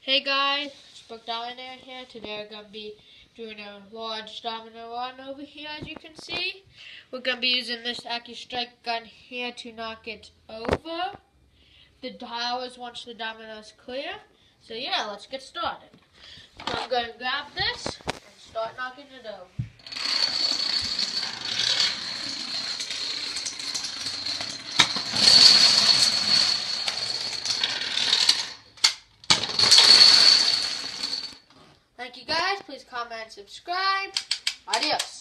Hey guys, it's Domino here. Today we're going to be doing a large domino run over here, as you can see. We're going to be using this AccuStrike gun here to knock it over the towers once the domino is clear. So yeah, let's get started. So I'm going to grab this and start knocking it over. Thank you guys. Please comment and subscribe. Adios.